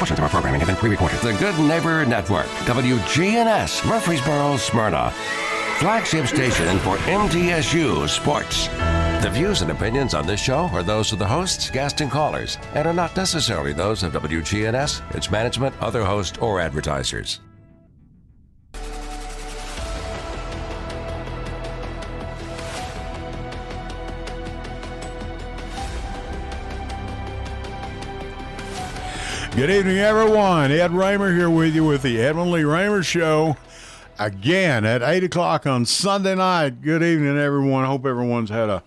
Portions of our programming have been pre-recorded. The Good Neighbor Network, WGNS, Murfreesboro, Smyrna. Flagship station for MTSU Sports. The views and opinions on this show are those of the hosts, guests, and callers, and are not necessarily those of WGNS, its management, other hosts, or advertisers. Good evening, everyone. Ed Raymer here with you with the Edwin Lee Raymer Show. Again at 8 o'clock on Sunday night. Good evening, everyone. Hope everyone's had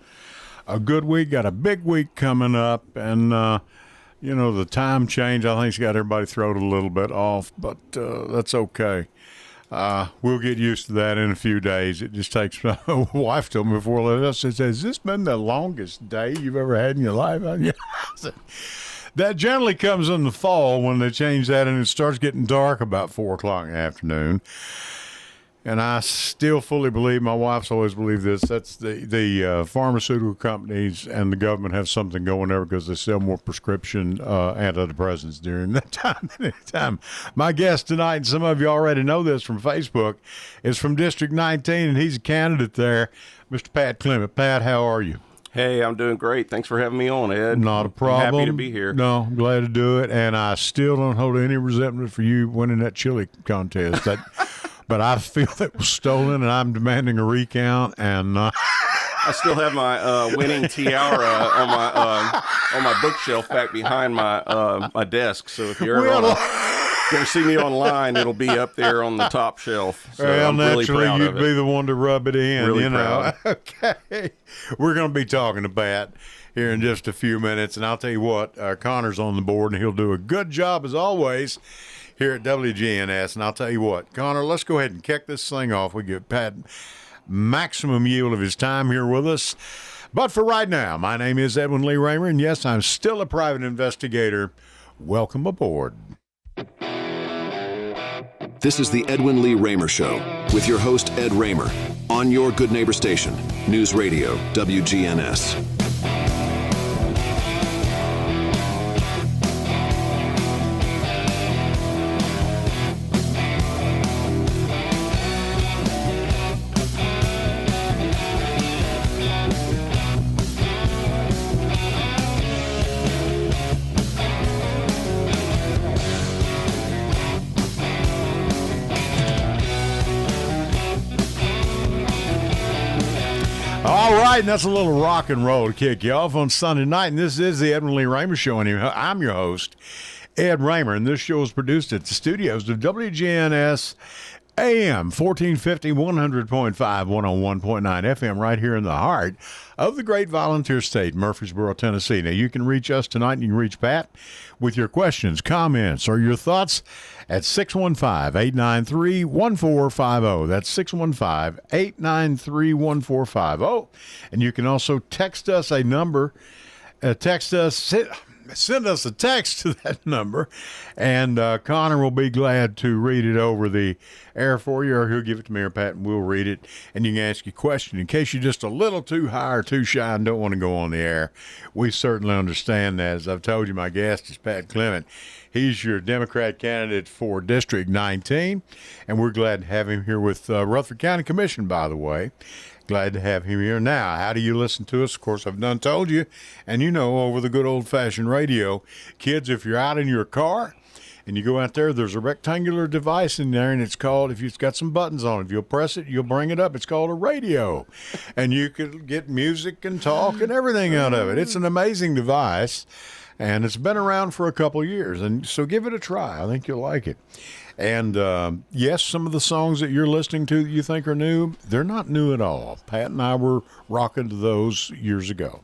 a good week. Got a big week coming up. And, the time change, I think, has got everybody thrown a little bit off. But that's okay. We'll get used to that in a few days. It just takes, my wife told me before, she said, has this been the longest day you've ever had in your life? That generally comes in the fall when they change that, and it starts getting dark about 4 o'clock in the afternoon. And I still fully believe, my wife's always believed this, that's the pharmaceutical companies and the government have something going there because they sell more prescription antidepressants during that time. My guest tonight, and some of you already know this from Facebook, is from District 19, and he's a candidate there, Mr. Pat Clement. Pat, how are you? Hey, I'm doing great. Thanks for having me on, Ed. Not a problem. I'm happy to be here. No, I'm glad to do it, and I still don't hold any resentment for you winning that chili contest. But I feel that was stolen, and I'm demanding a recount. And I still have my winning tiara on my bookshelf back behind my desk. So if you're ever see me online, it'll be up there on the top shelf. So well, I'm really naturally, proud you'd of it. be the one to rub it in. Really proud. Okay, we're going to be talking to Pat here in just a few minutes, and I'll tell you what, Connor's on the board, and he'll do a good job as always here at WGNS. And I'll tell you what, Connor, let's go ahead and kick this thing off. We give Pat maximum yield of his time here with us. But for right now, my name is Edwin Lee Raymer, and yes, I'm still a private investigator. Welcome aboard. This is the Edwin Lee Raymer Show with your host, Ed Raymer, on your Good Neighbor station, News Radio, WGNS. All right, and that's a little rock and roll to kick you off on Sunday night. And this is the Edwin Lee Raymer Show. And I'm your host, Ed Raymer. And this show is produced at the studios of WGNS AM 1450, 100.5, 101.9 FM right here in the heart of the great volunteer state, Murfreesboro, Tennessee. Now, you can reach us tonight, and you can reach Pat with your questions, comments, or your thoughts at 615-893-1450. That's 615-893-1450. And you can also text us a number, send us a text to that number, and Connor will be glad to read it over the air for you, or he'll give it to me or Pat, and we'll read it, and you can ask your question. In case you're just a little too high or too shy and don't want to go on the air, we certainly understand that. As I've told you, my guest is Pat Clement. He's your Democrat candidate for District 19, and we're glad to have him here with Rutherford County Commission, by the way. Glad to have him here. Now, how do you listen to us? Of course, I've done told you, and you know, over the good old-fashioned radio. Kids, if you're out in your car and you go out there, there's a rectangular device in there, and it's called, if it's got some buttons on it, if you'll press it, you'll bring it up. It's called a radio, and you can get music and talk and everything out of it. It's an amazing device, and it's been around for a couple years, and so give it a try. I think you'll like it. And, yes, some of the songs that you're listening to that you think are new, they're not new at all. Pat and I were rocking to those years ago.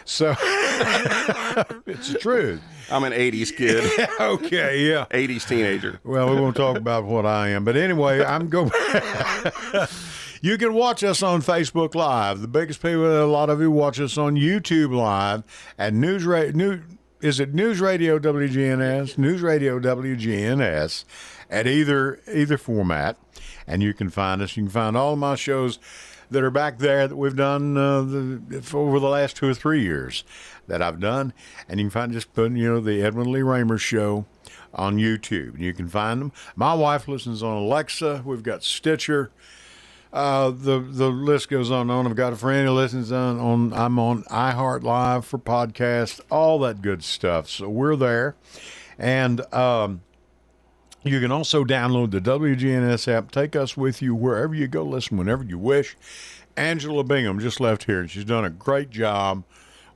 So, it's the truth. I'm an 80s kid. Okay, yeah. 80s teenager. Well, we won't talk about what I am. But anyway, I'm going. You can watch us on Facebook Live. The biggest people, a lot of you watch us on YouTube Live at News Radio WGNS? News Radio WGNS at either format, and you can find us. You can find all of my shows that are back there that we've done over the last 2 or 3 years that I've done. And you can find just putting, the Edwin Lee Raymer Show on YouTube. You can find them. My wife listens on Alexa. We've got Stitcher. The list goes on and on. I've got a friend who listens on I'm on iHeart Live for podcasts, all that good stuff. So we're there. And you can also download the WGNS app. Take us with you wherever you go. Listen whenever you wish. Angela Bingham just left here, and she's done a great job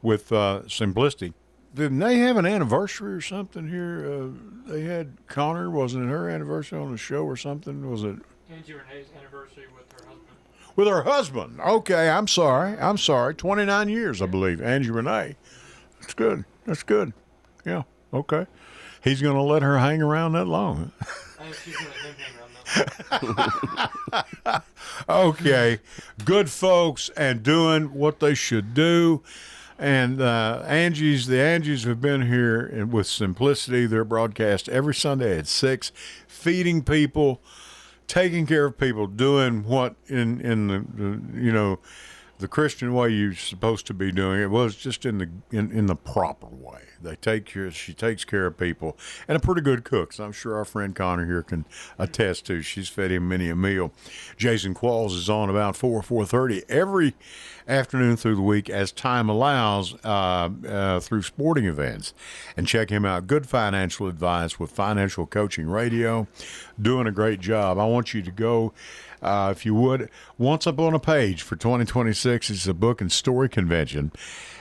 with Simplicity. Didn't they have an anniversary or something here? They had Connor, wasn't it her anniversary on the show or something? Was it? Angie Renee's anniversary with her husband. With her husband. Okay, I'm sorry. 29 years, I believe. Angie Renee. That's good. Yeah, okay. He's going to let her hang around that long. She's going to let him hang around that long. Okay. Good folks and doing what they should do. And the Angies have been here with Simplicity. They're broadcast every Sunday at 6, feeding people, taking care of people, doing what in the Christian way you're supposed to be doing it. Well, it's just in the proper way. She takes care of people, and a pretty good cook. So I'm sure our friend Connor here can attest to. She's fed him many a meal. Jason Qualls is on about 4:30 every afternoon through the week as time allows through sporting events. And check him out. Good financial advice with Financial Coaching Radio. Doing a great job. I want you to go, if you would, Once Up on a Page for 2026. It's a book and story convention.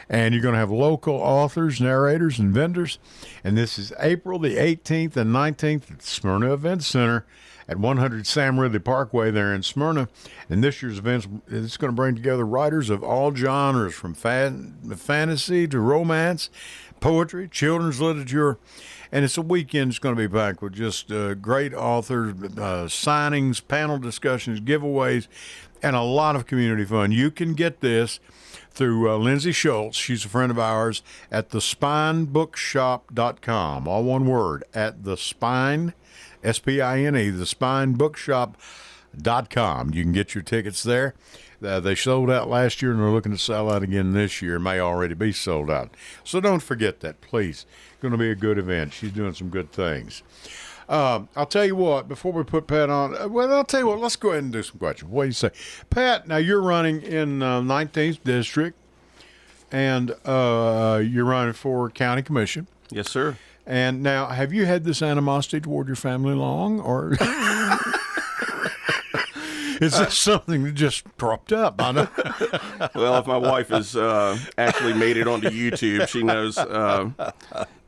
And you're going to have local authors, narrators, and vendors. And this is April the 18th and 19th at the Smyrna Event Center at 100 Sam Ridley Parkway there in Smyrna. And this year's event is going to bring together writers of all genres, from fantasy to romance, poetry, children's literature. And it's a weekend. It's going to be packed with just great authors, signings, panel discussions, giveaways, and a lot of community fun. You can get this through Lindsay Schultz. She's a friend of ours at thespinebookshop.com. All one word, at the Spine, S-P-I-N-E, thespinebookshop.com. You can get your tickets there. They sold out last year, and they're looking to sell out again this year. May already be sold out. So don't forget that, please. It's going to be a good event. She's doing some good things. I'll tell you what, before we put Pat on, let's go ahead and do some questions. What do you say? Pat, now you're running in 19th District, and you're running for County Commission. Yes, sir. And now, have you had this animosity toward your family long, or is this something that just cropped up? I know. Well, if my wife has actually made it onto YouTube, she knows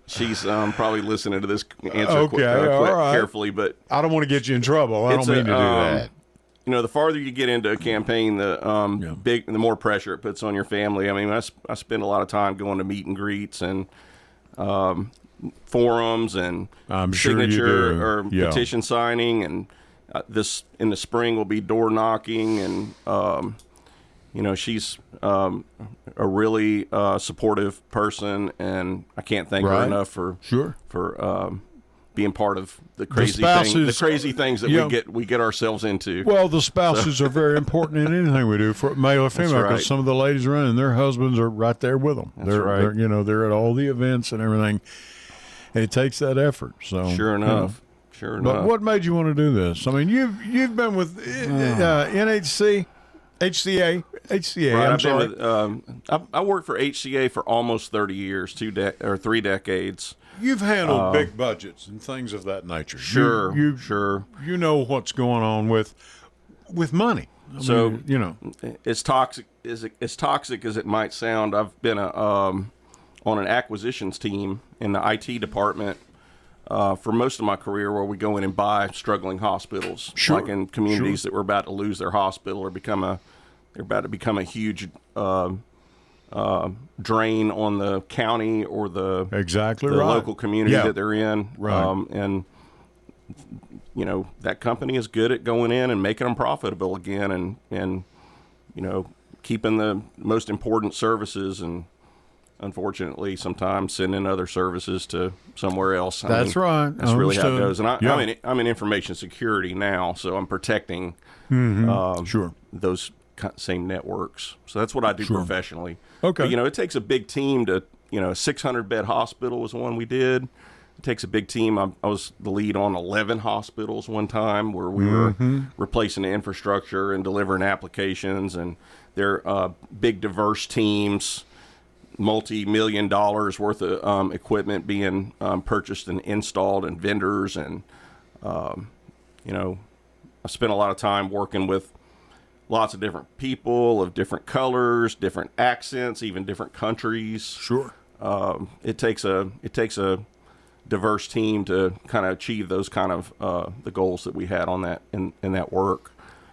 she's probably listening to this answer carefully. But I don't want to get you in trouble. I don't mean to do that. The farther you get into a campaign, the more pressure it puts on your family. I mean, I spend a lot of time going to meet and greets and forums and signature petition signing, and this in the spring will be door knocking, and she's a really supportive person, and I can't thank her enough for being part of the crazy things that we get ourselves into. Well, the spouses are very important in anything we do, for male or female, because some of the ladies running, their husbands are right there with them. They're at all the events and everything. And it takes that effort. So Sure enough. But what made you want to do this? I mean, you've been with HCA. Right, I'm sorry. I worked for HCA for almost 30 years, 3 decades. You've handled big budgets and things of that nature. Sure. You know what's going on with money. I mean, as toxic as it might sound, I've been on an acquisitions team in the IT department for most of my career, where we go in and buy struggling hospitals, like in communities that were about to lose their hospital or they're about to become a huge drain on the county or the local community that they're in. Right. And that company is good at going in and making them profitable again, and keeping the most important services, and unfortunately sometimes sending other services to somewhere else. That's right. That's really how it goes. And I'm in information security now, so I'm protecting those same networks. So that's what I do professionally. Okay. But, it takes a big team to, a 600-bed hospital was the one we did. It takes a big team. I was the lead on 11 hospitals one time where we were replacing the infrastructure and delivering applications, and they're big, diverse teams, multi-million dollars worth of equipment being purchased and installed, and vendors. And, I spent a lot of time working with lots of different people of different colors, different accents, even different countries. Sure. It takes a diverse team to kind of achieve those kind of the goals that we had on that in that work.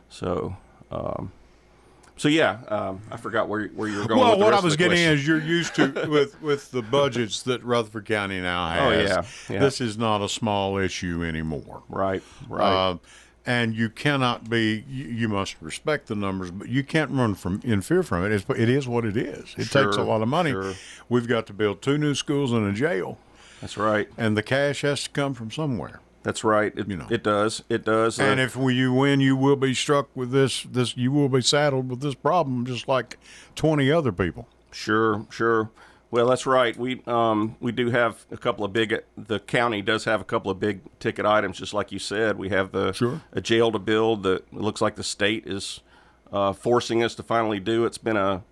So I forgot where you were going. Well, with the what I rest was of the getting question. at is you're used to with the budgets that Rutherford County now has. Oh, yeah. This is not a small issue anymore. Right. And you cannot be. You must respect the numbers, but you can't run in fear from it. It is what it is. It takes a lot of money. Sure. We've got to build 2 new schools and a jail. That's right. And the cash has to come from somewhere. That's right. It does. It does. And if you win, you will be struck with this. You will be saddled with this problem, just like 20 other people. Sure. Well, that's right. We do have a couple of big. The county does have a couple of big ticket items, just like you said. We have a jail to build that it looks like the state is forcing us to finally do. It's been a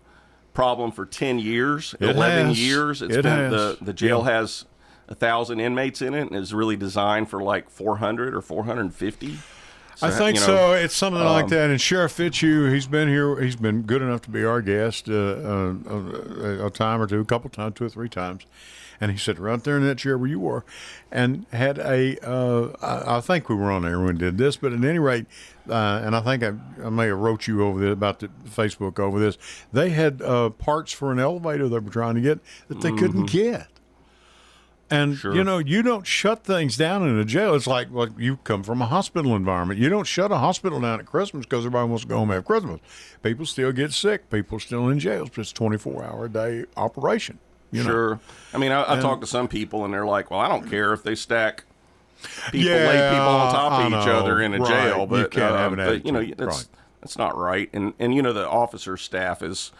problem for 10 years, 11 years. It's been the jail has 1,000 inmates in it, and is really designed for like 400 or 450. I think so. It's something like that. And Sheriff Fitzhugh, he's been here. He's been good enough to be our guest a time or two, a couple times, 2 or 3 times. And he sat right there in that chair where you were, and had I think we were on there when we did this, but at any rate, and I think I may have wrote you over this, about the Facebook over this. They had parts for an elevator they were trying to get that they couldn't get. And, you don't shut things down in a jail. It's like, well, you come from a hospital environment. You don't shut a hospital down at Christmas because everybody wants to go home and have Christmas. People still get sick. People are still in jails. It's a 24-hour-a-day operation. Sure. I mean, I talk to some people, and they're like, well, I don't care if they stack people, lay people on top of each other in a jail. But, you can't have an attitude. That's not right. And the officer staff is...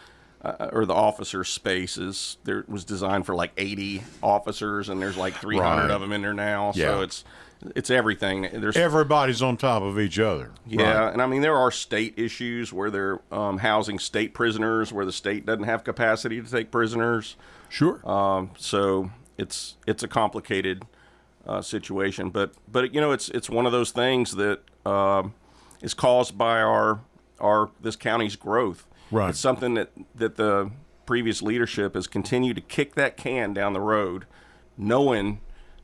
or the officer space was designed for like 80 officers, and there's like 300 of them in there now. So it's everything. Everybody's on top of each other. Yeah, and I mean there are state issues where they're housing state prisoners where the state doesn't have capacity to take prisoners. Sure. So it's a complicated situation, but it's one of those things that is caused by our this county's growth. Right. It's something that the previous leadership has continued to kick that can down the road, knowing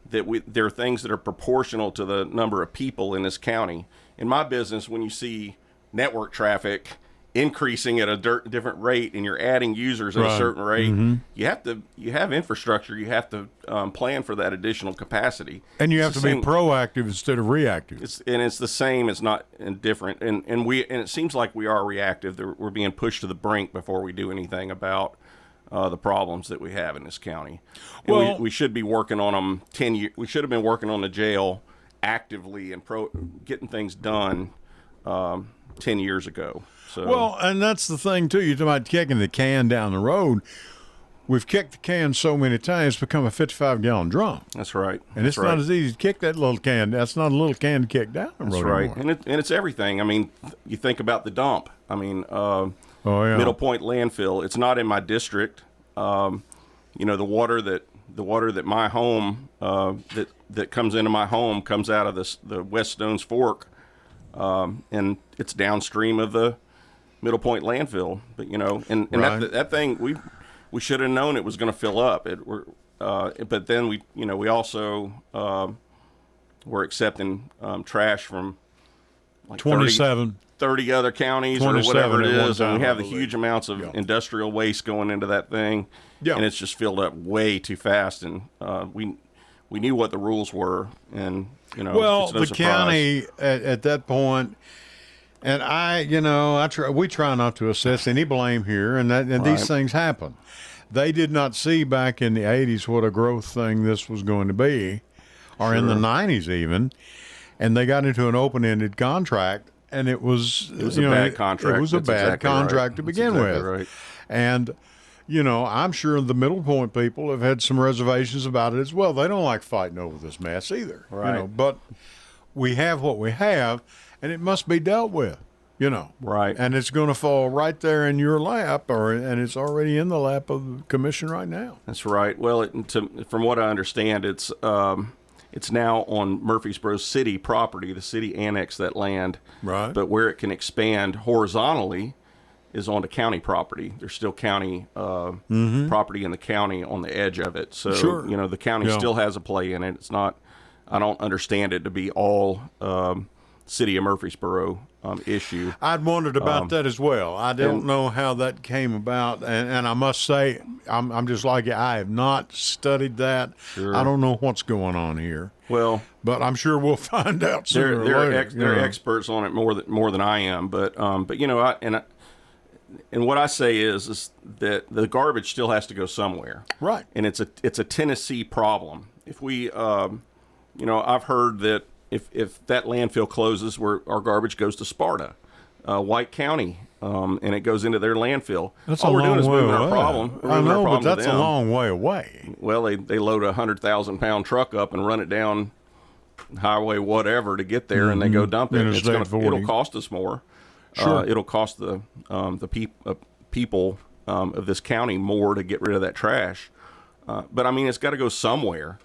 that there are things that are proportional to the number of people in this county. In my business, when you see network traffic increasing at a different rate and you're adding users at a certain rate, you have infrastructure. You have to plan for that additional capacity. And you have to be proactive instead of reactive. It's the same. It's not different. And it seems like we are reactive. We're being pushed to the brink before we do anything about the problems that we have in this county. And we should be working on them 10 years. We should have been working on the jail actively and getting things done 10 years ago. So. Well, and that's the thing, too. You're talking about kicking the can down the road. We've kicked the can so many times, it's become a 55-gallon drum. That's right. And it's not as easy to kick that little can. That's not a little can to kick down the road. That's right. Anymore. And it's everything. I mean, you think about the dump. I mean, Middle Point landfill. It's not in my district. The water that my home that comes into my home comes out of the West Stones Fork, and it's downstream of the Middle Point landfill. But that thing we should have known it was going to fill up. But then we also were accepting trash from like 30 other counties or whatever it is, and we have the huge amounts of industrial waste going into that thing, and it's just filled up way too fast. And we knew what the rules were, and it's no the surprise. county at that point. And we try not to assess any blame here, and these things happen. They did not see back in the 80s what a growth thing this was going to be, or in the 90s even, and they got into an open-ended contract, and it was a bad contract. It was a That's bad exactly contract right. to That's begin exactly with. right. And, I'm sure the Middle Point people have had some reservations about it as well. They don't like fighting over this mess either. Right. But we have what we have, and it must be dealt with. Right. And it's going to fall right there in your lap, and it's already in the lap of the commission right now. That's right. Well, from what I understand, it's now on Murfreesboro city property. The city annexed that land, Right. but where it can expand horizontally is onto county property. There's still county property in the county on the edge of it. So, Sure. The county still has a play in it. It's not. I don't understand it to be all city of Murfreesboro issue. I'd wondered about that as well. I don't know how that came about, and I must say, I'm just like you. I have not studied that. Sure. I don't know what's going on here. Well, but I'm sure we'll find out sooner or later. They're experts on it more than I am. But and what I say is that the garbage still has to go somewhere. Right. And it's a Tennessee problem. If we, I've heard that if that landfill closes, where our garbage goes to Sparta, White County, and it goes into their landfill. That's all a we're long doing is way moving our away. problem. I know, but that's to a them. long way away. Well, they load a 100,000-pound truck up and run it down highway whatever to get there, and they go dump it. Interstate 40. It'll cost us more. Sure. It'll cost the people of this county more to get rid of that trash. But I mean, it's got to go somewhere.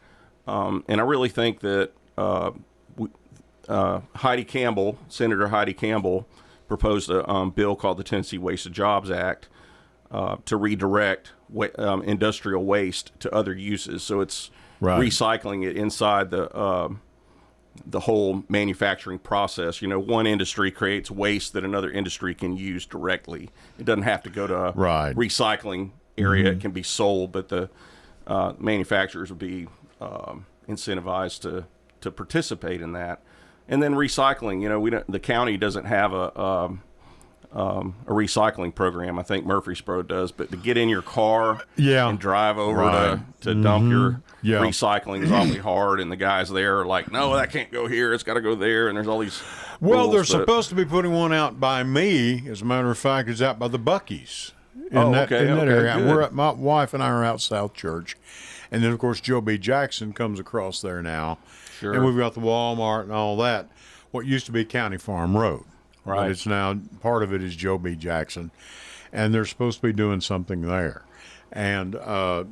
And I really think that Senator Heidi Campbell, proposed a bill called the Tennessee Wasted Jobs Act to redirect industrial waste to other uses. So it's recycling it inside the whole manufacturing process. One industry creates waste that another industry can use directly. It doesn't have to go to a recycling area. It can be sold, but the manufacturers will be incentivized to participate in that. And then recycling, the county doesn't have a recycling program. I think Murfreesboro does, but to get in your car and drive over to dump your recycling is awfully hard. And the guys there are like, no, that can't go here. It's got to go there. And there's all these rules, they're supposed to be putting one out by me. As a matter of fact, it's out by the Buc-ee's in that area. Good. My wife and I are out South Church. And then, of course, Joe B. Jackson comes across there now. Sure. And we've got the Walmart and all that. What used to be County Farm Road. Right. But it's now, part of it is Joe B. Jackson. And they're supposed to be doing something there. And, so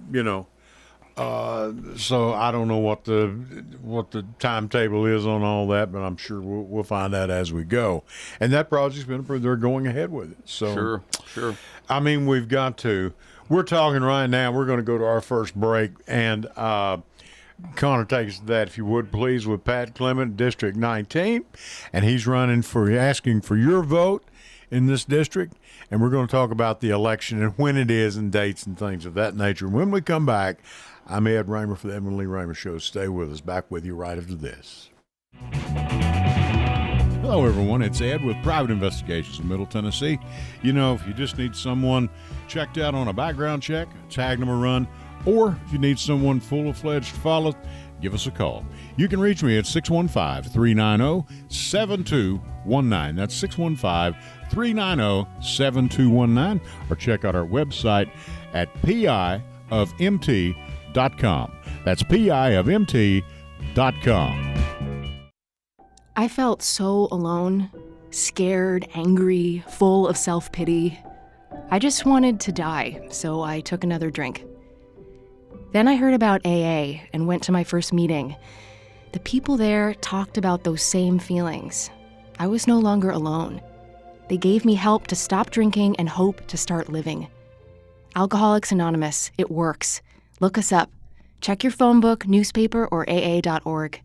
I don't know what the timetable is on all that, but I'm sure we'll find out as we go. And that project's been approved. They're going ahead with it. So Sure. I mean, we've got to. We're talking right now. We're going to go to our first break, and Connor, take us to that, if you would, please, with Pat Clement, District 19, and he's asking for your vote in this district, and we're going to talk about the election and when it is and dates and things of that nature. When we come back, I'm Ed Raymer for the Edwin Lee Raymer Show. Stay with us. Back with you right after this. Hello, everyone. It's Ed with Private Investigations in Middle Tennessee. If you just need someone checked out on a background check, a tag number run, or if you need someone full-fledged to follow, give us a call. You can reach me at 615-390-7219. That's 615-390-7219. Or check out our website at piofmt.com. That's piofmt.com. I felt so alone, scared, angry, full of self-pity. I just wanted to die, so I took another drink. Then I heard about AA and went to my first meeting. The people there talked about those same feelings. I was no longer alone. They gave me help to stop drinking and hope to start living. Alcoholics Anonymous, it works. Look us up. Check your phone book, newspaper, or aa.org.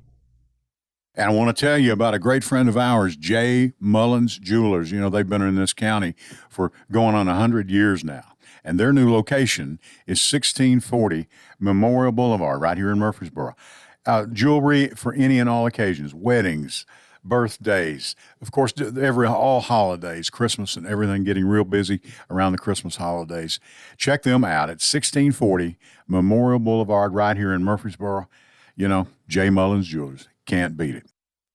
And I want to tell you about a great friend of ours, J. Mullins Jewelers. They've been in this county for going on 100 years now. And their new location is 1640 Memorial Boulevard right here in Murfreesboro. Jewelry for any and all occasions, weddings, birthdays, of course, all holidays, Christmas and everything, getting real busy around the Christmas holidays. Check them out at 1640 Memorial Boulevard right here in Murfreesboro. J. Mullins Jewelers. Can't beat it.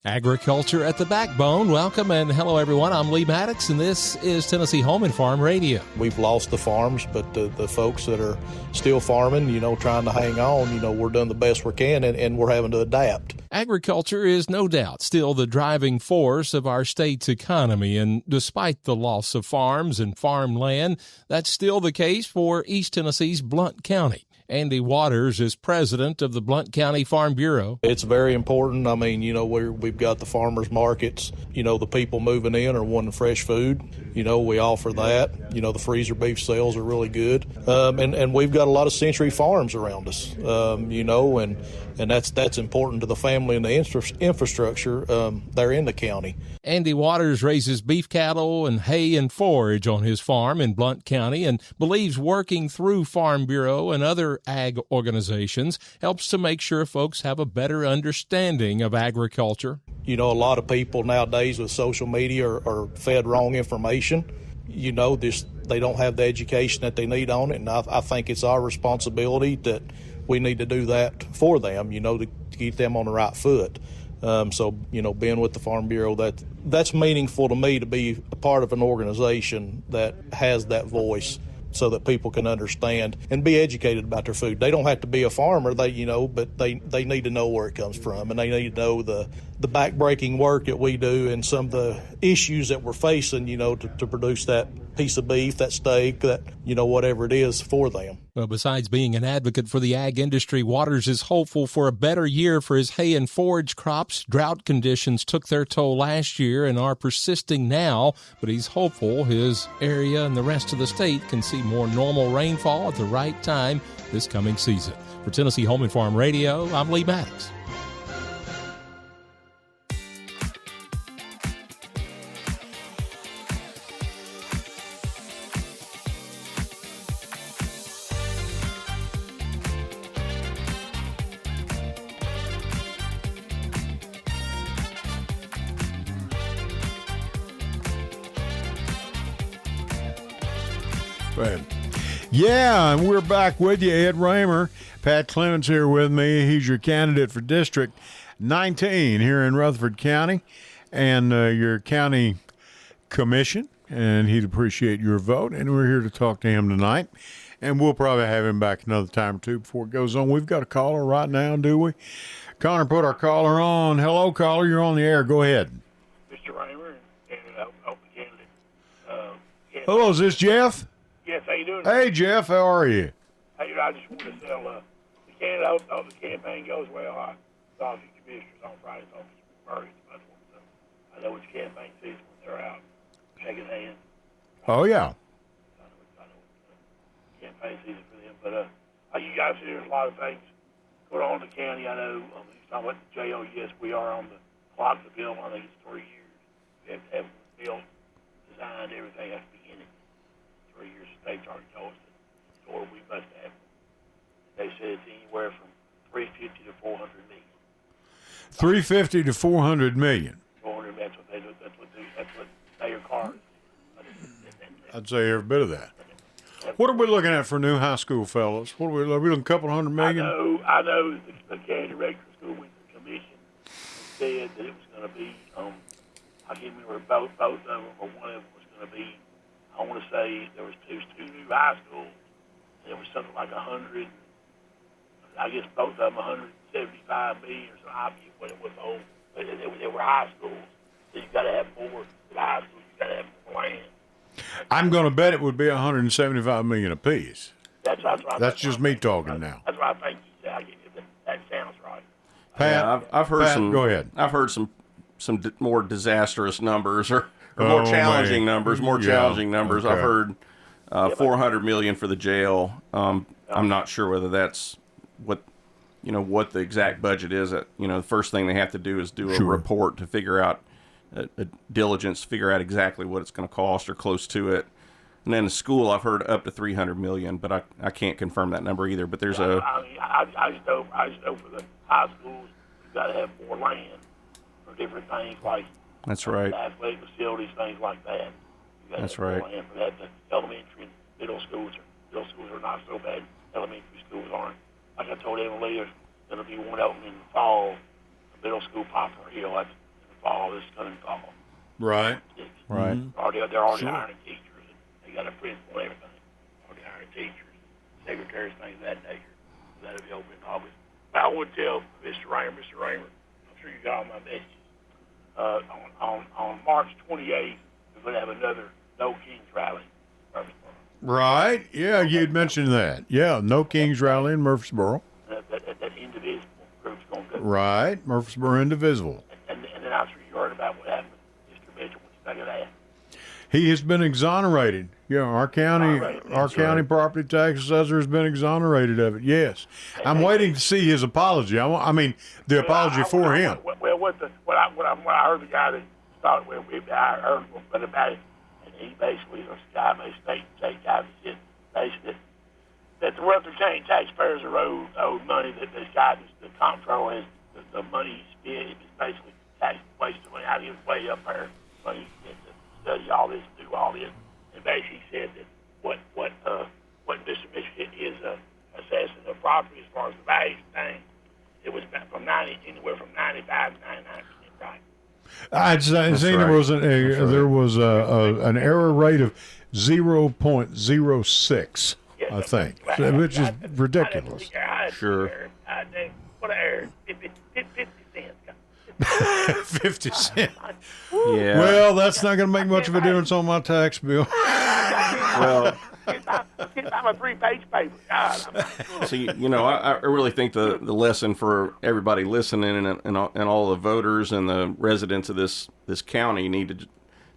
Agriculture at the Backbone. Welcome and hello, everyone. I'm Lee Maddox, and this is Tennessee Home and Farm Radio. We've lost the farms, but the folks that are still farming, trying to hang on, we're doing the best we can, and we're having to adapt. Agriculture is no doubt still the driving force of our state's economy, and despite the loss of farms and farmland, that's still the case for East Tennessee's Blount County. Andy Waters is president of the Blount County Farm Bureau. It's very important. I mean, we've got the farmers markets. The people moving in are wanting fresh food. We offer that. The freezer beef sales are really good. And we've got a lot of century farms around us, and that's important to the family and the infrastructure there in the county. Andy Waters raises beef cattle and hay and forage on his farm in Blount County and believes working through Farm Bureau and other ag organizations helps to make sure folks have a better understanding of agriculture. A lot of people nowadays with social media are fed wrong information. They don't have the education that they need on it, and I think it's our responsibility that we need to do that for them, to keep them on the right foot. So, being with the Farm Bureau, that's meaningful to me, to be a part of an organization that has that voice so that people can understand and be educated about their food. They don't have to be a farmer, but they need to know where it comes from, and they need to know the backbreaking work that we do and some of the issues that we're facing, to produce that piece of beef, that steak, that, whatever it is for them. Well, besides being an advocate for the ag industry, Waters is hopeful for a better year for his hay and forage crops. Drought conditions took their toll last year and are persisting now, but he's hopeful his area and the rest of the state can see more normal rainfall at the right time this coming season. For Tennessee Home and Farm Radio, I'm Lee Maddox. Yeah, and we're back with you, Ed Raymer. Pat Clements here with me. He's your candidate for District 19 here in Rutherford County and your county commission, and he'd appreciate your vote, and we're here to talk to him tonight, and we'll probably have him back another time or two before it goes on. We've got a caller right now, do we? Connor put our caller on. Hello, caller. You're on the air. Go ahead. Mr. Raymer, and I'll be candidate. Hello, is this Jeff? Yes, how you doing? Hey, Jeff, how are you? Hey, I just want to tell the candidate how the campaign goes well. I saw a few commissioners on Friday talking to Murray. I know it's campaign season when they're out shaking hands. Oh, yeah. I know it's campaign season for them. But you guys see there's a lot of things going on in the county. I know he's talking about the jail. Yes, we are on the clock to build. I think it's 3 years. We have to have it built, designed, everything has to be in it. 3 years. The state's already told us that, or we must have. They said it's anywhere from $350 to $400 million. $350 to $400 million. 400. That's what they are cars. I'd say every bit of that. What are we looking at for new high school fellows? What are we looking? A couple $100 million? I know the county director of school went to the commission and said that it was going to be. I can't remember both of them, or one of them was going to be. I want to say there was two new high schools. And it was something like 100. I guess both of them 175 million or so. I forget what it was. But they were high schools. So you got to have more high schools. You got to have more land. I'm going to bet it would be 175 million apiece. That's just me talking now. That's what I think he said. That sounds right. Pat, yeah, I've heard some. Go ahead. I've heard some more disastrous numbers or more challenging numbers. More challenging numbers. Okay. I've heard $400 million for the jail. I'm not sure whether that's what the exact budget is. The first thing they have to do is do a report to figure out a diligence, figure out exactly what it's going to cost or close to it. And then the school, I've heard up to $300 million, but I can't confirm that number either. But there's I just know for the high schools, you've got to have more land for different things like that's right. Athletic facilities, things like that. That's right. Land for that. The elementary and middle schools are not so bad. Elementary schools aren't. Like I told Emily, there's going to be one of them in the fall. The middle school, Poplar Hill. all this is going to involve. Right. Right. They're already hiring teachers. And they got a principal and everything. Already hiring teachers, secretaries, things of that nature. So that'll be open in August. But I would tell Mr. Raymer, I'm sure you got all my messages. On March 28th, we're going to have another No Kings rally in Murfreesboro. Right. Yeah, you'd mentioned that. Yeah, No Kings rally in Murfreesboro. That indivisible group's going to go. Right. Murfreesboro Indivisible. And then I'm sure you heard about what happened with Mr. Mitchell. What you think of that? He has been exonerated. Yeah, our county property tax assessor has been exonerated of it. Yes, I'm waiting to see his apology. I mean, the apology for him. Well, what I heard the guy that started with, I heard about it, and he basically, this guy, state guy, he said basically that the Rutherford County taxpayers are owed money. That this guy, the comptroller, has the money he spent. It's basically tax wasted money. Out of his way up there, money he spent to study all this, do all this, and basically said that what Mr. Mitchell hit his assessment of property as far as the value thing, it was anywhere from 95 to 99% right. I'd say there was an error rate of 0.06, Yes, I think, right. which is ridiculous. Sure. What an error. 50 cents. 50 cents. Yeah. Well, that's not going to make much of a difference on my tax bill. Well, Get by my 3-page paper. God, so I really think the lesson for everybody listening and all the voters and the residents of this county need to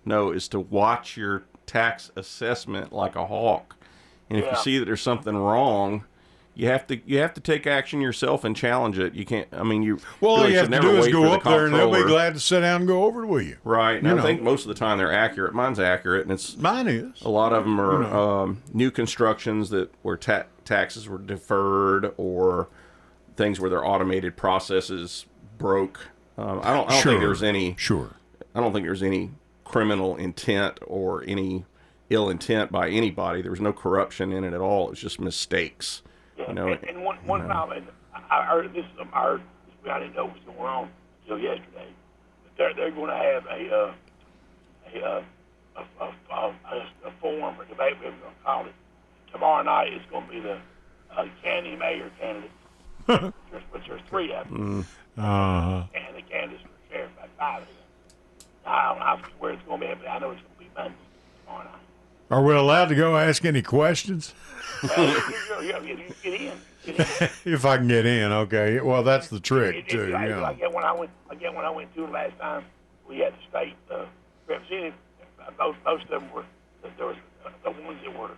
know is to watch your tax assessment like a hawk. And if you see that there's something wrong, you have to take action yourself and challenge it. You can't. I mean, you. Well, all really you have should to never do is wait go for the up there, and they'll be comptroller. glad to sit down and go over it with you. Right. And I think most of the time they're accurate. Mine's accurate, and it's Mine is. a lot of them are new constructions that where taxes were deferred or things where their automated processes broke. I don't think there's any. Sure. I don't think there's any criminal intent or any ill intent by anybody. There was no corruption in it at all. It was just mistakes. and one time, and I heard this. I didn't know what was going on until yesterday. But they're going to have a forum or debate, whatever we're going to call it. Tomorrow night it's going to be the county mayor candidates, which there's 3 of them. And the candidates for sheriff, about 5 of them. I don't know where it's going to be, but I know it's going to be Monday tomorrow night. Are we allowed to go ask any questions? Get in. If I can get in, okay. Well, that's the trick too. I get when I went to it last time, we had the state representative. Most of them were there was the ones that were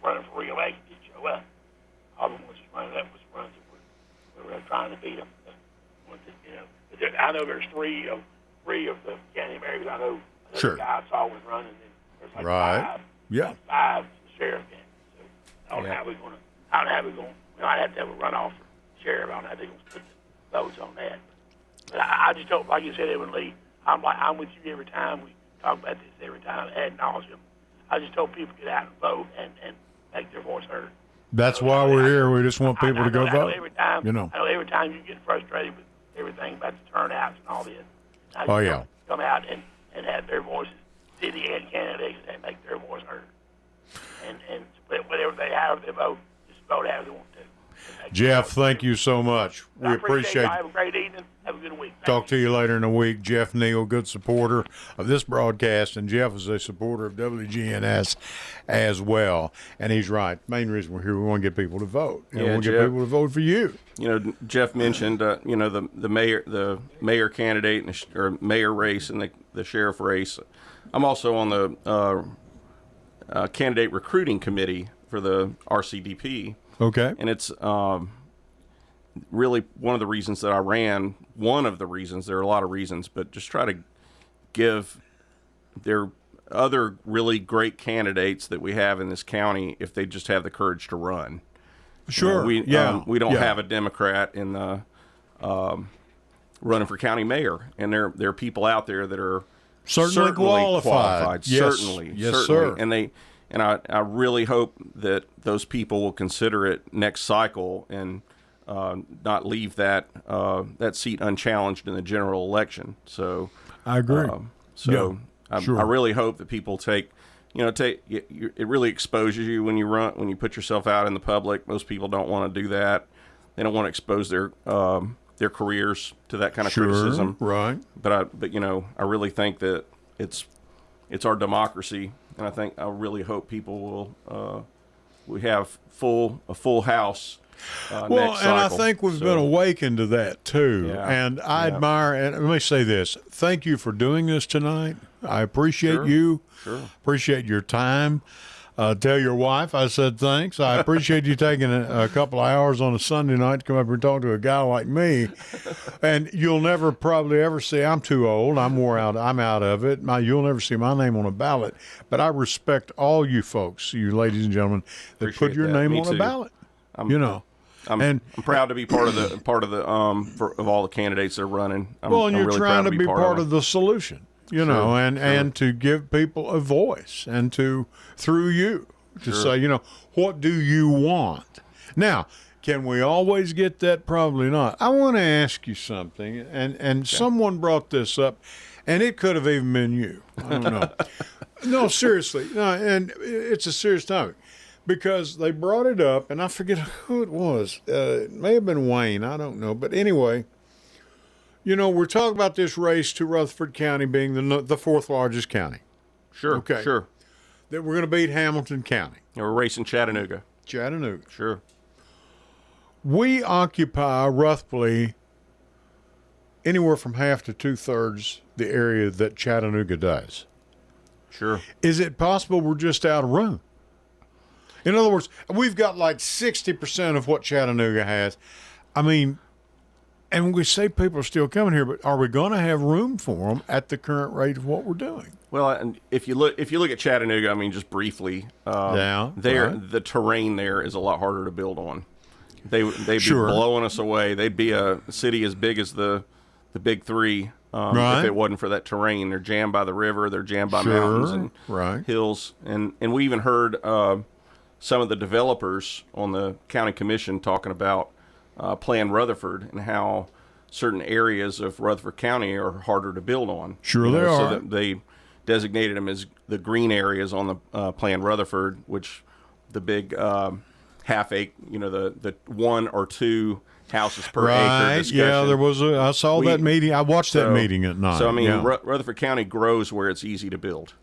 running for re-election didn't show up. All the ones that running up was ones that were trying to beat them. I know there's three of the county mayors. I know the guy I saw was running. And there's like five. Yeah. 5 sheriff candidates. So I don't know how we're going. We might have to have a runoff for sheriff. I don't know how they're going to put the votes on that. But I just don't, like you said, Edwin Lee, I'm with you every time. We talk about this every time, ad nauseum. I just told people to get out and vote and make their voice heard. That's why we're here. We just want people to go vote. I know every time you get frustrated with everything about the turnouts and all this. Come out and have their voices, city and candidates, and make their voice heard. And whatever they have, they vote, just vote how they want to. Jeff, thank you so much. We appreciate it. Have a great evening. Have a good week. Talk to you later in the week. Jeff Neal, good supporter of this broadcast, and Jeff is a supporter of WGNS as well. And he's right. Main reason we're here, we want to get people to vote. We want to get people to vote for you. Jeff mentioned, the mayor candidate or mayor race and the sheriff race. I'm also on the candidate recruiting committee for the RCDP. Okay. And it's really one of the reasons that I ran. One of the reasons, there are a lot of reasons, but just try to give their other really great candidates that we have in this county if they just have the courage to run. Sure. We don't have a Democrat in the running for county mayor, and there are people out there that are certainly qualified. Yes. Certainly, sir. And I really hope that those people will consider it next cycle and not leave that seat unchallenged in the general election. So I agree. I really hope that people take it really exposes you when you put yourself out in the public. Most people don't want to do that. They don't want to expose their careers to that kind of criticism. Right. But I really think that it's our democracy, and I really hope people will we have a full house. Next cycle. I think we've been awakened to that too. Yeah, and I admire, and let me say this, thank you for doing this tonight. I appreciate you. Sure. Appreciate your time. Tell your wife I said thanks. I appreciate you taking a couple of hours on a Sunday night to come up here and talk to a guy like me. And you'll never probably ever see, I'm too old. I'm wore out. I'm out of it. You'll never see my name on a ballot. But I respect all you folks, you ladies and gentlemen, that Appreciate put your that. name Me on too. a ballot. I'm proud to be part of of all the candidates that are running. And you're really trying proud to be part of the solution, and to give people a voice and through you to say, what do you want? Now, can we always get that? Probably not. I want to ask you something, and someone brought this up, and it could have even been you. I don't know. No, seriously, no, and it's a serious topic. Because they brought it up, and I forget who it was. It may have been Wayne. I don't know. But anyway, we're talking about this race to Rutherford County being the fourth largest county. Sure. Okay. Sure. That we're going to beat Hamilton County. We're racing Chattanooga. Sure. We occupy roughly anywhere from half to 2/3 the area that Chattanooga does. Sure. Is it possible we're just out of room? In other words, we've got like 60% of what Chattanooga has. I mean, and we say people are still coming here, but are we going to have room for them at the current rate of what we're doing? Well, and if you look at Chattanooga, I mean, just briefly, the terrain there is a lot harder to build on. They'd be blowing us away. They'd be a city as big as the big three if it wasn't for that terrain. They're jammed by the river. They're jammed by mountains and hills. And we even heard some of the developers on the county commission talking about Plan Rutherford and how certain areas of Rutherford County are harder to build on. They are. So that they designated them as the green areas on the Plan Rutherford, which the big half acre, the 1 or 2 houses per acre discussion. Yeah, there was I saw that meeting. I watched that meeting at night. So, I mean, Rutherford County grows where it's easy to build.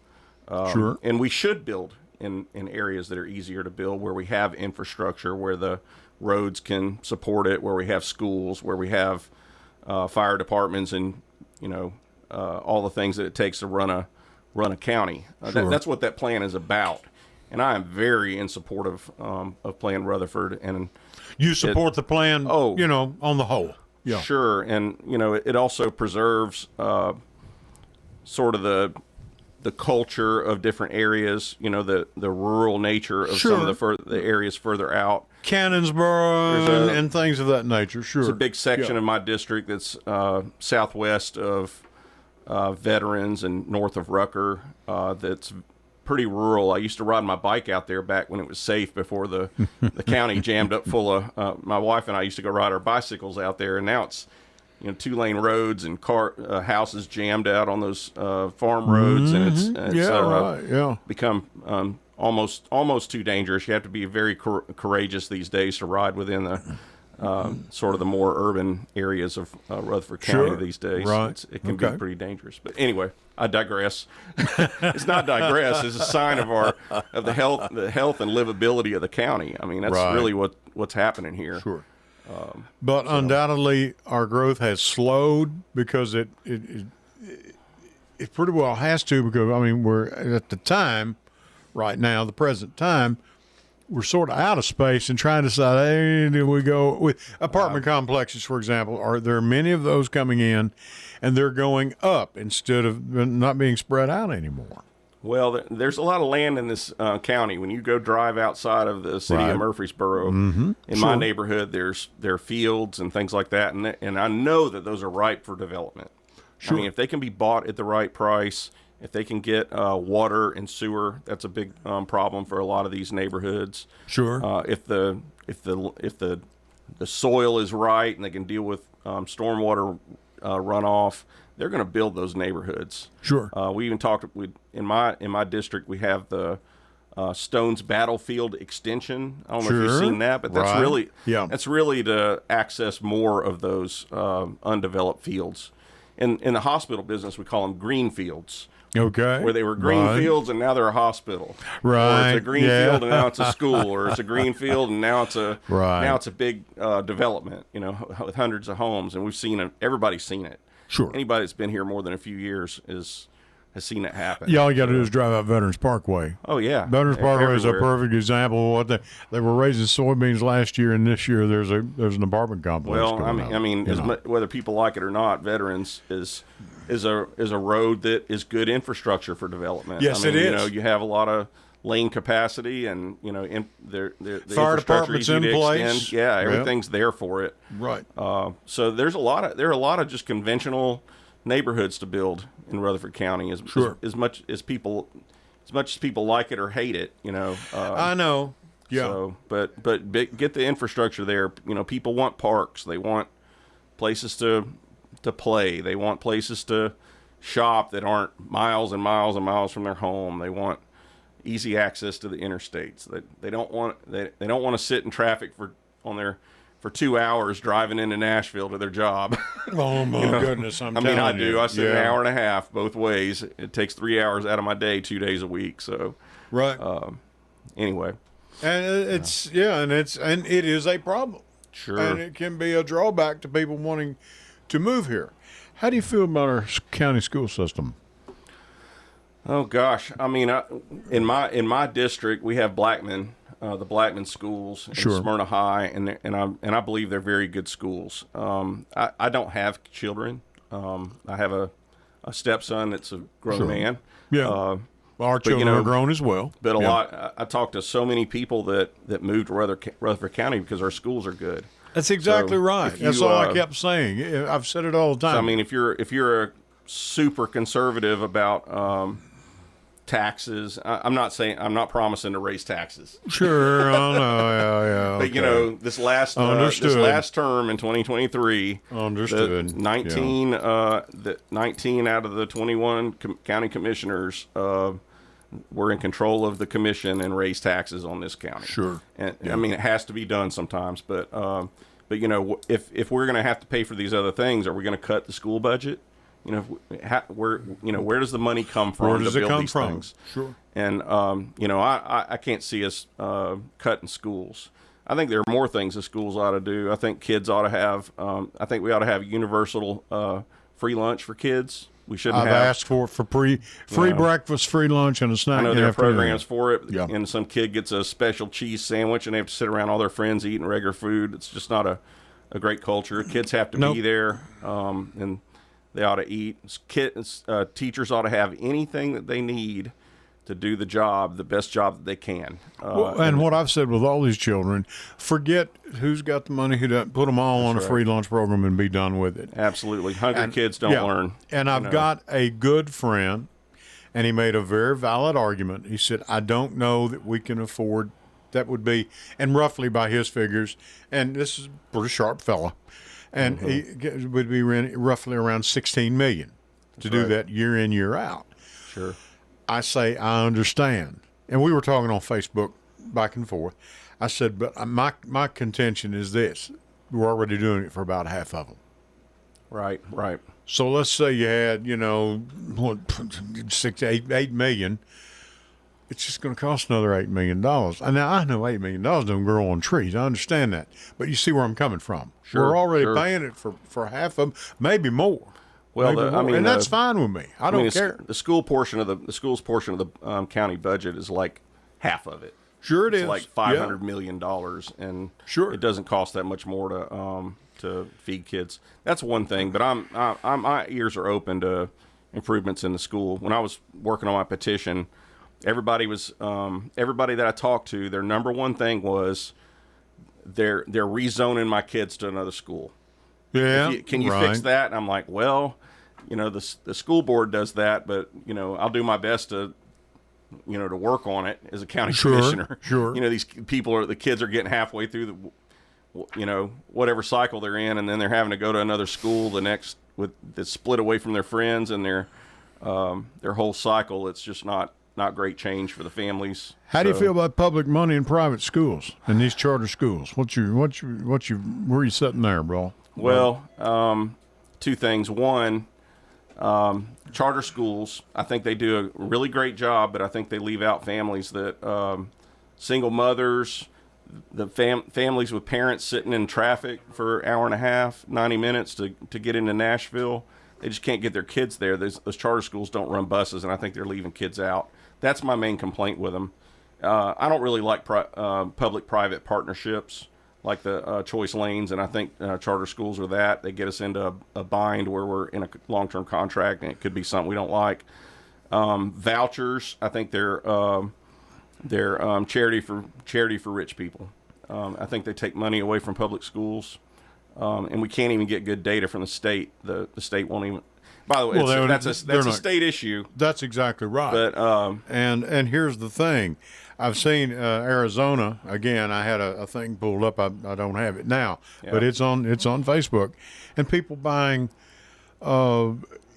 And we should build in areas that are easier to build, where we have infrastructure, where the roads can support it, where we have schools, where we have fire departments, and all the things that it takes to run a county. That's what that plan is about, and I am very in support of Plan Rutherford. And you support the plan? On the whole, yeah, sure. And it also preserves sort of the culture of different areas, the rural nature of some of the areas further out. Cannonsboro and things of that nature, sure. There's a big section of my district that's southwest of Veterans and north of Rucker that's pretty rural. I used to ride my bike out there back when it was safe, before the county jammed up full of my wife and I used to go ride our bicycles out there, and now it's 2-lane roads and houses jammed out on those farm roads, and it's become almost too dangerous. You have to be very courageous these days to ride within the sort of the more urban areas of Rutherford County these days. Right. It can be pretty dangerous. But anyway, I digress. It's not digress. It's a sign of the health and livability of the county. I mean, that's really what's happening here. Sure. But undoubtedly, our growth has slowed because it pretty well has to, because, I mean, we're at the time right now, the present time, we're sort of out of space and trying to decide, hey, do we go with apartment complexes, for example? Are there many of those coming in, and they're going up instead of not being spread out anymore? Well, there's a lot of land in this county. When you go drive outside of the city of Murfreesboro, in my neighborhood, there are fields and things like that, and I know that those are ripe for development. Sure. I mean, if they can be bought at the right price, if they can get water and sewer, that's a big problem for a lot of these neighborhoods. Sure. If the the soil is right and they can deal with stormwater runoff, they're going to build those neighborhoods. Sure. We even talked in my district. We have the Stones Battlefield extension. I don't know if you've seen that, but that's really to access more of those undeveloped fields. In the hospital business, we call them green fields. Okay. Where they were green fields and now they're a hospital. Right. Or it's a green field and now it's a school. Or it's a green field and now it's a big development, with hundreds of homes. And we've seen it. Everybody's seen it. Sure. Anybody that's been here more than a few years has seen it happen. Yeah, all you got to do is drive out Veterans Parkway. Oh, yeah. Veterans Parkway is a Everywhere. perfect example of what they were raising soybeans last year, and this year there's an apartment complex. Well, I mean, whether people like it or not, Veterans is a road that is good infrastructure for development. Yes, it is. You have a lot of lane capacity, and the fire department's in place. Extend. Yeah, everything's there for it. Right. So there are a lot of just conventional neighborhoods to build in Rutherford County. As much as people like it or hate it, I know. Yeah. So, but get the infrastructure there. People want parks. They want places to play. They want places to shop that aren't miles and miles and miles from their home. They want easy access to the interstates. They don't want to sit in traffic for 2 hours driving into Nashville to their job. Oh my goodness! I do. I sit an hour and a half both ways. It takes 3 hours out of my day, 2 days a week. So, right. Anyway, and it is a problem. Sure. And it can be a drawback to people wanting to move here. How do you feel about our county school system? Oh gosh, in my district we have Blackman. The Blackman schools and Smyrna High, and I believe they're very good schools. I don't have children. I have a stepson that's a grown man. Yeah. Our children are grown as well. But I talk to so many people that moved to Rutherford County because our schools are good. That's exactly right. That's all I kept saying. I've said it all the time. So, if you're a super conservative about taxes. I'm not promising to raise taxes. Sure, I know, yeah. Okay. But this last term in 2023, understood. The 19 out of the 21 county commissioners were in control of the commission and raised taxes on this county. Sure, and it has to be done sometimes. But if we're going to have to pay for these other things, are we going to cut the school budget? Where does the money come from? Where does to build it come these from? Things? Sure. And I can't see us cutting schools. I think there are more things the schools ought to do. I think kids ought to have. I think we ought to have universal free lunch for kids. We shouldn't. I've asked for free breakfast, free lunch, and a snack. I know there are programs for it. Yeah. And some kid gets a special cheese sandwich, and they have to sit around all their friends eating regular food. It's just not a great culture. Kids have to be there, and they ought to eat. Teachers ought to have anything that they need to do the job, the best job that they can. And what I've said with all these children, forget who's got the money, who doesn't. Put them all on a free lunch program and be done with it. Absolutely. Hungry kids don't learn. And I've got a good friend, and he made a very valid argument. He said, I don't know that we can afford, that would be, and roughly by his figures, and this is a pretty sharp fella, and he would be roughly around $16 million to do that year in, year out. Sure. I say, I understand. And we were talking on Facebook back and forth. I said, but my contention is this. We're already doing it for about half of them. Right. So let's say you had, $8 million. It's just going to cost another $8 million. And now I know $8 million don't grow on trees. I understand that. But you see where I'm coming from. Sure, we're already paying it for half of them, maybe more. Well, and that's fine with me. I don't care. The school's portion of the county budget is like half of it. Sure, it's is like $500 million, and it doesn't cost that much more to feed kids. That's one thing. But my ears are open to improvements in the school. When I was working on my petition, everybody that I talked to, their number one thing was they're rezoning my kids to another school. Yeah, can you fix that? And I'm like, well, the school board does that, but I'll do my best to work on it as a county commissioner. Sure. These the kids are getting halfway through whatever cycle they're in, and then they're having to go to another school that's split away from their friends and their whole cycle. It's just not great change for the families. How do you feel about public money in private schools and these charter schools? Where are you sitting there, bro? Well, two things. One, charter schools, I think they do a really great job, but I think they leave out families that single mothers, the families with parents sitting in traffic for an hour and a half, 90 minutes to get into Nashville. They just can't get their kids there. Those charter schools don't run buses, and I think they're leaving kids out. That's my main complaint with them. I don't really like public-private partnerships like the choice lanes, and I think charter schools are that. They get us into a bind where we're in a long-term contract, and it could be something we don't like. Vouchers, I think they're charity for rich people. I think they take money away from public schools, and we can't even get good data from the state. The state won't even. By the way, that's a state issue. That's exactly right. But and here's the thing, I've seen Arizona again. I had a thing pulled up. I don't have it now, but it's on Facebook, and people buying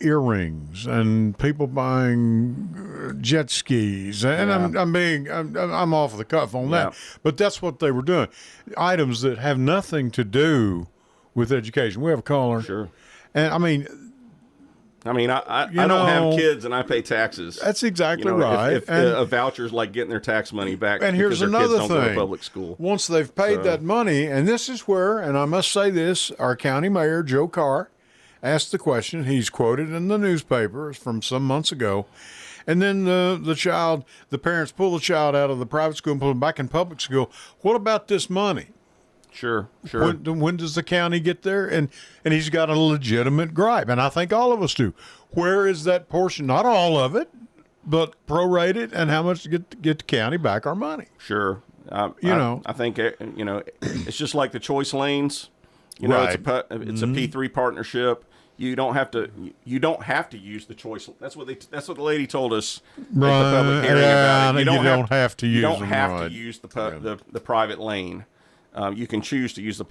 earrings and people buying jet skis, and I'm off the cuff on that, but that's what they were doing. Items that have nothing to do with education. We have a caller. Sure. And I mean, I don't have kids and I pay taxes. That's exactly right. If a voucher's like getting their tax money back, and here's because their another kids thing: don't go to public school. Once they've paid that money, and this is where, and I must say this, our county mayor Joe Carr asked the question. He's quoted in the newspaper from some months ago, and then the parents pull the child out of the private school and put them back in public school. What about this money? Sure. When does the county get there? And he's got a legitimate gripe, and I think all of us do. Where is that portion? Not all of it, but prorated, and how much to get the county back our money? Sure. I think it's just like the choice lanes. Right. It's a P3 partnership. You don't have to use the choice. That's what the lady told us at the public hearing about it. You don't have to use the private lane. You can choose to use the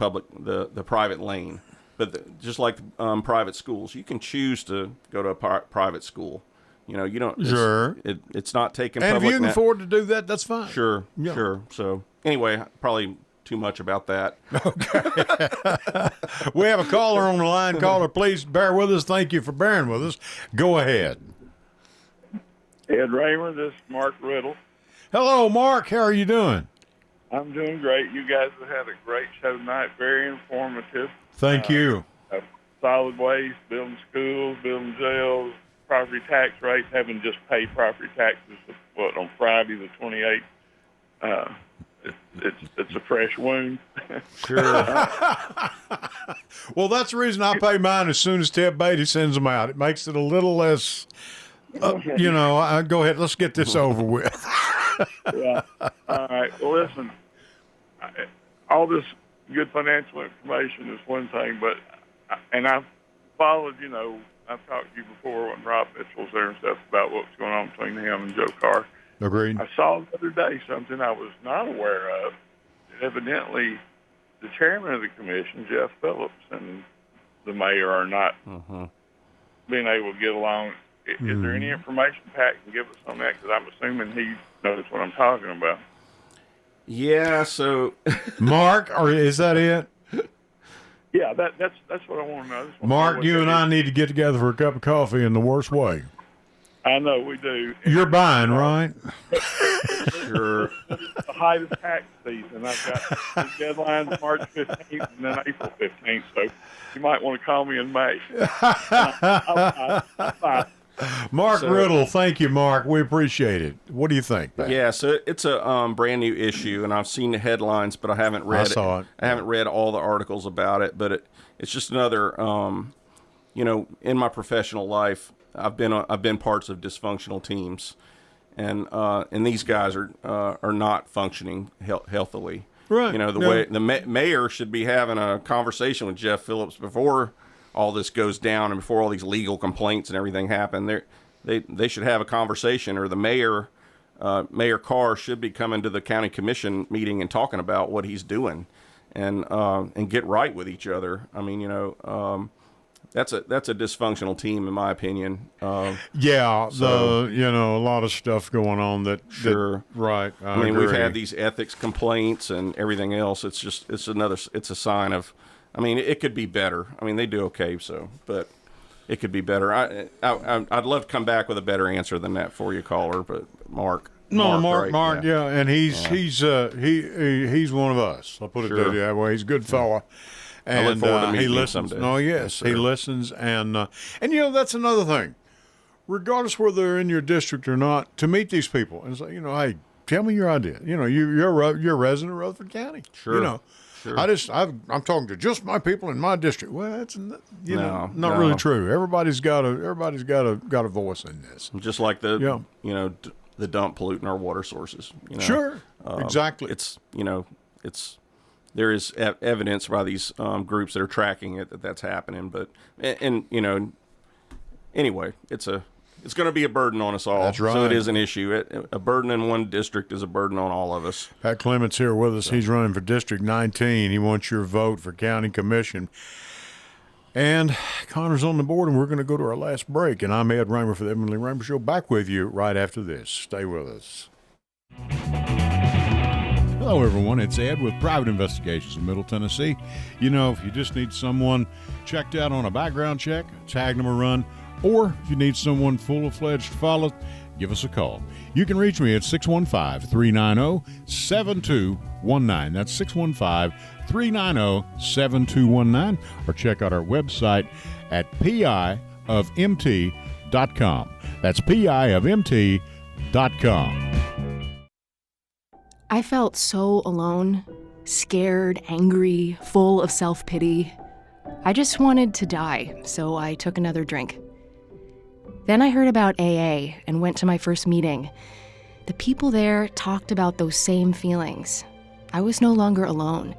private lane, but just like private schools, you can choose to go to a private school. You don't. Sure. It's not taking. And if you can afford to do that, that's fine. Sure. Yeah. Sure. So anyway, probably too much about that. Okay. We have a caller on the line. Caller, please bear with us. Thank you for bearing with us. Go ahead. Ed Raymer, this is Mark Riddle. Hello, Mark. How are you doing? I'm doing great. You guys have had a great show tonight. Very informative. Thank you. Solid waste, building schools, building jails, property tax rates, having just paid property taxes, on Friday the 28th. It's a fresh wound. Sure. Well, that's the reason I pay mine as soon as Ted Beatty sends them out. It makes it a little less, go ahead, let's get this over with. Yeah. All right. Well, listen, all this good financial information is one thing, but I've followed, I've talked to you before when Rob Mitchell was there and stuff about what's going on between him and Joe Carr. Agreed. I saw the other day something I was not aware of. Evidently, the chairman of the commission, Jeff Phillips, and the mayor are not being able to get along. Is there any information Pat can give us on that? Because I'm assuming he knows what I'm talking about. Yeah. So, Mark, or is that it? Yeah, that's what I want to know. Mark, you and I need to get together for a cup of coffee in the worst way. I know we do. You're buying, right? Sure. It's the height of tax season. I've got the deadlines March 15th and then April 15th, so you might want to call me in May. Mark Riddle, thank you, Mark. We appreciate it. What do you think, Pat? Yeah, so it's a brand new issue, and I've seen the headlines, but I haven't read it. I haven't read all the articles about it, but it's just another, in my professional life, I've been parts of dysfunctional teams, and these guys are not functioning healthily. Right. The way the mayor should be having a conversation with Jeff Phillips before all this goes down and before all these legal complaints and everything happen. They should have a conversation, or the mayor Carr should be coming to the county commission meeting and talking about what he's doing. and get right with each other. I mean, that's a dysfunctional team in my opinion. A lot of stuff going on that. Sure. Right. I mean, we've had these ethics complaints and everything else. It's a sign of, I mean, it could be better. I mean, they do okay, but it could be better. I'd love to come back with a better answer than that for you, caller, but Mark. Mark, right? yeah, and he's one of us. I'll put it that way. He's a good fella. And I look forward to meeting he him listens. someday. Oh, yes, he listens, and that's another thing. Regardless whether they're in your district or not, to meet these people and say, hey, tell me your idea. You're a resident of Rutherford County. Sure. Sure. I'm talking to just my people in my district. Well, that's not really true. Everybody's got a voice in this. Just like the dump polluting our water sources. Sure, exactly. There is evidence by these groups that are tracking it that's happening. But anyway, it's going to be a burden on us all. That's right. So it is an issue. A burden in one district is a burden on all of us. Pat Clement's here with us. So. He's running for District 19. He wants your vote for County Commission. And Connor's on the board, and we're going to go to our last break. And I'm Ed Raymer for the Edwin Lee Raymer Show. Back with you right after this. Stay with us. Hello, everyone. It's Ed with Private Investigations in Middle Tennessee. If you just need someone checked out on a background check, tag them a run, or if you need someone full-fledged to follow, give us a call. You can reach me at 615-390-7219. That's 615-390-7219. Or check out our website at piofmt.com. That's piofmt.com. I felt so alone, scared, angry, full of self-pity. I just wanted to die, so I took another drink. Then I heard about AA and went to my first meeting. The people there talked about those same feelings. I was no longer alone.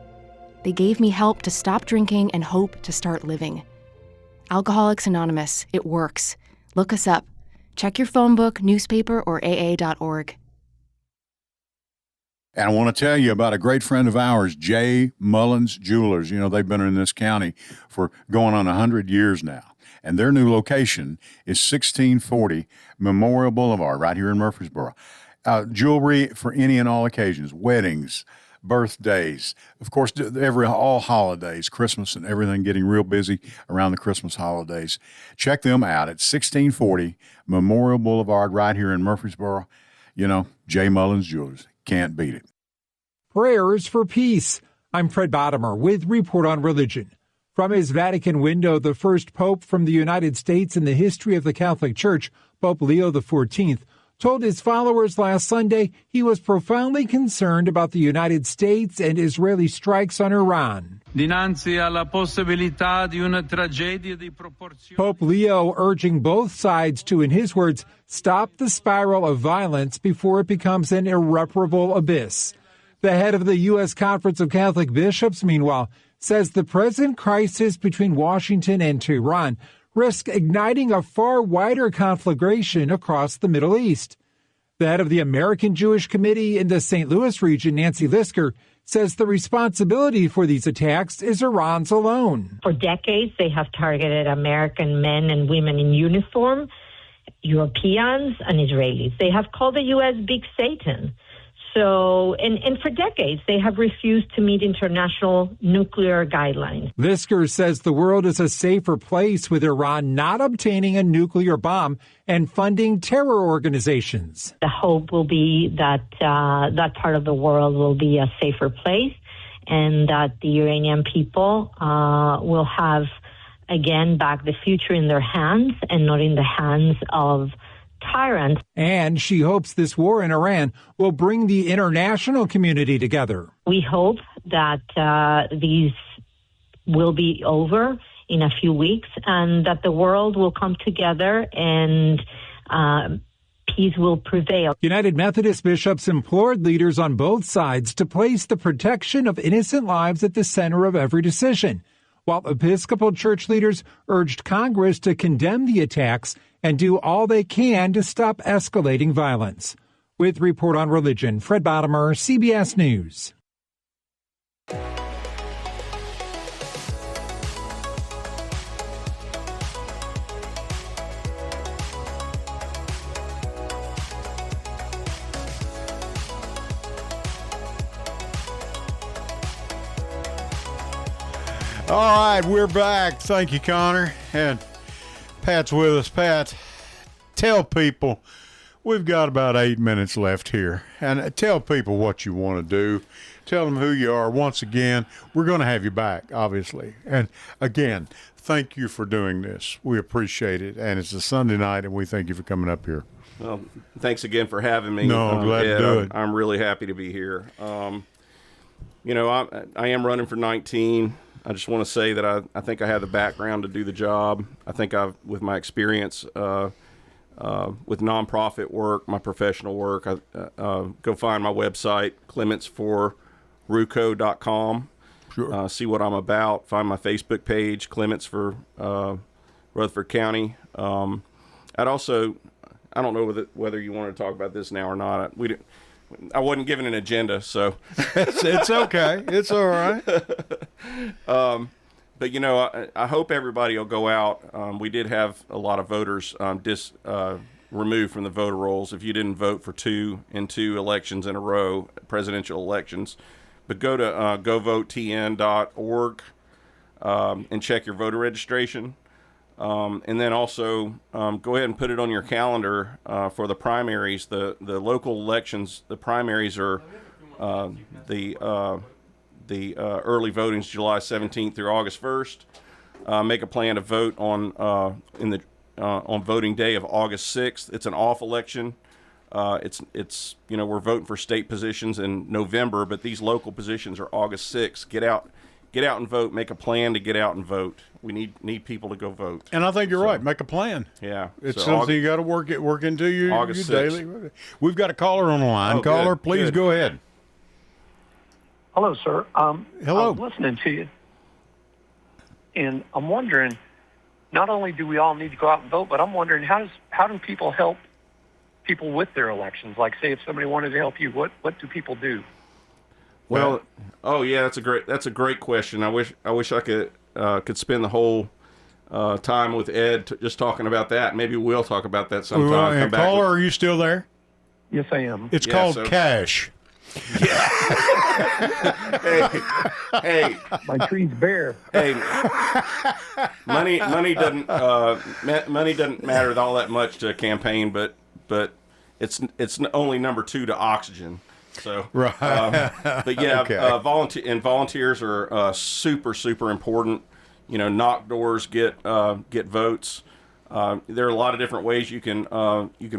They gave me help to stop drinking and hope to start living. Alcoholics Anonymous, it works. Look us up. Check your phone book, newspaper, or aa.org. And I want to tell you about a great friend of ours, J. Mullins Jewelers. They've been in this county for going on 100 years now. And their new location is 1640 Memorial Boulevard right here in Murfreesboro. Jewelry for any and all occasions, weddings, birthdays, of course, all holidays, Christmas and everything, getting real busy around the Christmas holidays. Check them out at 1640 Memorial Boulevard right here in Murfreesboro. J. Mullins Jewelers. Can't beat it. Prayers for peace. I'm Fred Bottomer with Report on Religion. From his Vatican window, the first pope from the United States in the history of the Catholic Church, Pope Leo XIV, told his followers last Sunday he was profoundly concerned about the United States and Israeli strikes on Iran. Pope Leo urging both sides to, in his words, stop the spiral of violence before it becomes an irreparable abyss. The head of the U.S. Conference of Catholic Bishops, meanwhile, says the present crisis between Washington and Tehran risks igniting a far wider conflagration across the Middle East. The head of the American Jewish Committee in the St. Louis region, Nancy Lisker, says the responsibility for these attacks is Iran's alone. For decades, they have targeted American men and women in uniform, Europeans and Israelis. They have called the U.S. Big Satan. So, and for decades, they have refused to meet international nuclear guidelines. Lisker says the world is a safer place with Iran not obtaining a nuclear bomb and funding terror organizations. The hope will be that that part of the world will be a safer place and that the Iranian people will have, again, back the future in their hands and not in the hands of tyrants. And she hopes this war in Iran will bring the international community together. We hope that these will be over in a few weeks and that the world will come together and peace will prevail. United Methodist bishops implored leaders on both sides to place the protection of innocent lives at the center of every decision, while Episcopal Church leaders urged Congress to condemn the attacks and do all they can to stop escalating violence. With Report on Religion, Fred Bottomer, CBS News. All right, we're back. Thank you, Connor. And Pat's with us. Pat, tell people, we've got about 8 minutes left here. And tell people what you want to do. Tell them who you are. Once again, we're going to have you back, obviously. And again, thank you for doing this. We appreciate it. And it's a Sunday night, and we thank you for coming up here. Well, thanks again for having me. No, I'm glad Ed, to do it. I'm really happy to be here. You know, I am running for 19. I just want to say that I think I have the background to do the job. I think with my experience with nonprofit work, my professional work, go find my website, clements4ruco.com. Sure. See what I'm about. Find my Facebook page, Clements for Rutherford County. I'd also, I don't know whether you want to talk about this now or not. I wasn't given an agenda, so it's okay. It's all right. But you know, I hope everybody will go out. We did have a lot of voters removed from the voter rolls. If you didn't vote for two elections in a row, presidential elections, but go to govotn.org and check your voter registration. And then also go ahead and put it on your calendar for the primaries. The local elections, the primaries are the early voting's July 17th through August 1st. Make a plan to vote on voting day of August 6th. It's an off election. It's we're voting for state positions in November, but these local positions are August 6th. Get out and vote. Make a plan to get out and vote. We need people to go vote. And I think you're right. Make a plan. Yeah, it's something you got to work into your daily. We've got a caller on the line. Oh, caller, good, please good. go ahead. Hello, sir. Hello. I'm listening to you, and I'm wondering. Not only do we all need to go out and vote, but I'm wondering how do people help people with their elections? Like, say, if somebody wanted to help you, what do people do? Well, that's a great question. I wish I could spend the whole time with Ed just talking about that. Maybe we'll talk about that sometime. Caller, are you still there? Yes, I am. It's called cash. Yeah. hey, my tree's bare. Hey, money doesn't matter all that much to a campaign, but it's only number 2 to oxygen. So, right. But yeah, okay. Volunteers are super important. You know, knock doors, get votes. There are a lot of different ways you can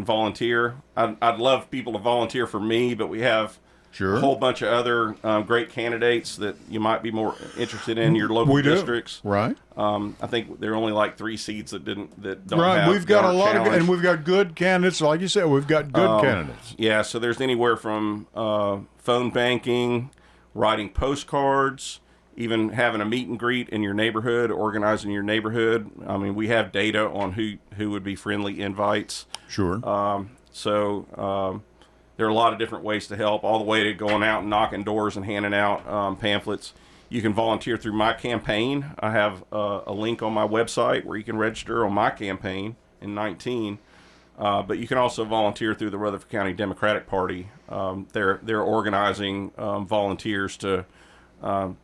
volunteer. I'd love people to volunteer for me, but we have a whole bunch of other great candidates that you might be more interested in your local districts. Right. I think there are only like 3 seats that don't right. have. We've got a lot challenged. and we've got good candidates. Like you said, we've got good candidates. Yeah. So there's anywhere from phone banking, writing postcards, even having a meet and greet in your neighborhood, organizing your neighborhood. I mean, we have data on who would be friendly invites. Sure. There are a lot of different ways to help, all the way to going out and knocking doors and handing out pamphlets. You can volunteer through my campaign. I have a link on my website where you can register on my campaign in 19. But you can also volunteer through the Rutherford County Democratic Party. They're organizing volunteers to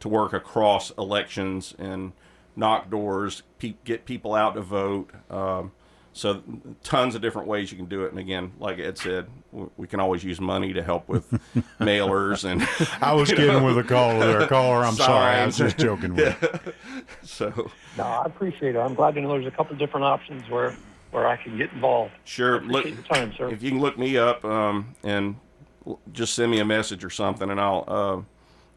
work across elections and knock doors, get people out to vote. So tons of different ways you can do it. And again, like Ed said, we can always use money to help with mailers. And I was kidding with a caller there. Caller, I'm sorry. I was just joking with you. So. No, I appreciate it. I'm glad to know there's a couple different options where I can get involved. Sure. Appreciate your time, sir. If you can look me up and just send me a message or something, and I'll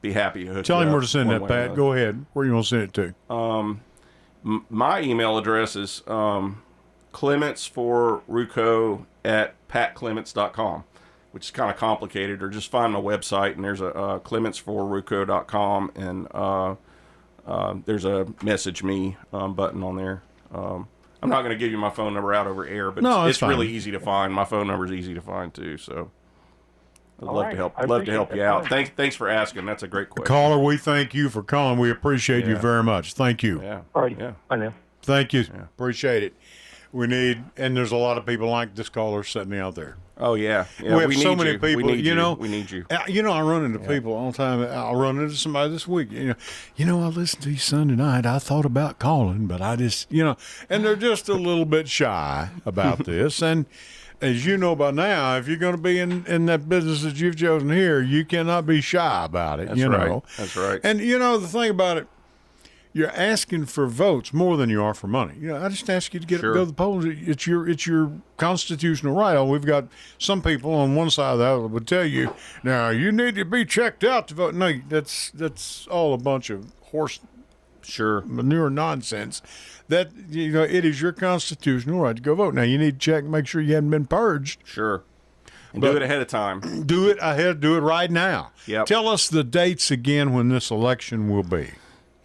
be happy to hook Tell you him up where to send that, Pat. Go ahead. Where you want to send it to? My email address is clements4ruco@patclements.com, which is kind of complicated, or just find my website and there's a clements4ruco.com and there's a message me button on there. I'm not going to give you my phone number out over air, but it's really easy to find. My phone number is easy to find too, so I'd love to help. Love to help you out. Thanks for asking. That's a great question. Caller, we thank you for calling. We appreciate you very much. Thank you. Yeah. All right. Yeah. Bye now. Thank you. Yeah. Appreciate it. We need, and there's a lot of people like this caller sitting out there. Oh yeah, we have so many people. We need you know, we need you. I run into people all the time. I'll run into somebody this week. I listened to you Sunday night. I thought about calling, but I just, and they're just a little bit shy about this. And as you know by now, if you're going to be in that business that you've chosen here, you cannot be shy about it. That's right. That's right. And the thing about it, you're asking for votes more than you are for money. I just ask you to go to the polls. It's your constitutional right. We've got some people on one side of that would tell you, now you need to be checked out to vote. No, that's all a bunch of horse manure nonsense. That it is your constitutional right to go vote. Now you need to check and make sure you haven't been purged. Sure. And do it ahead of time. Do it ahead. Do it right now. Yep. Tell us the dates again when this election will be.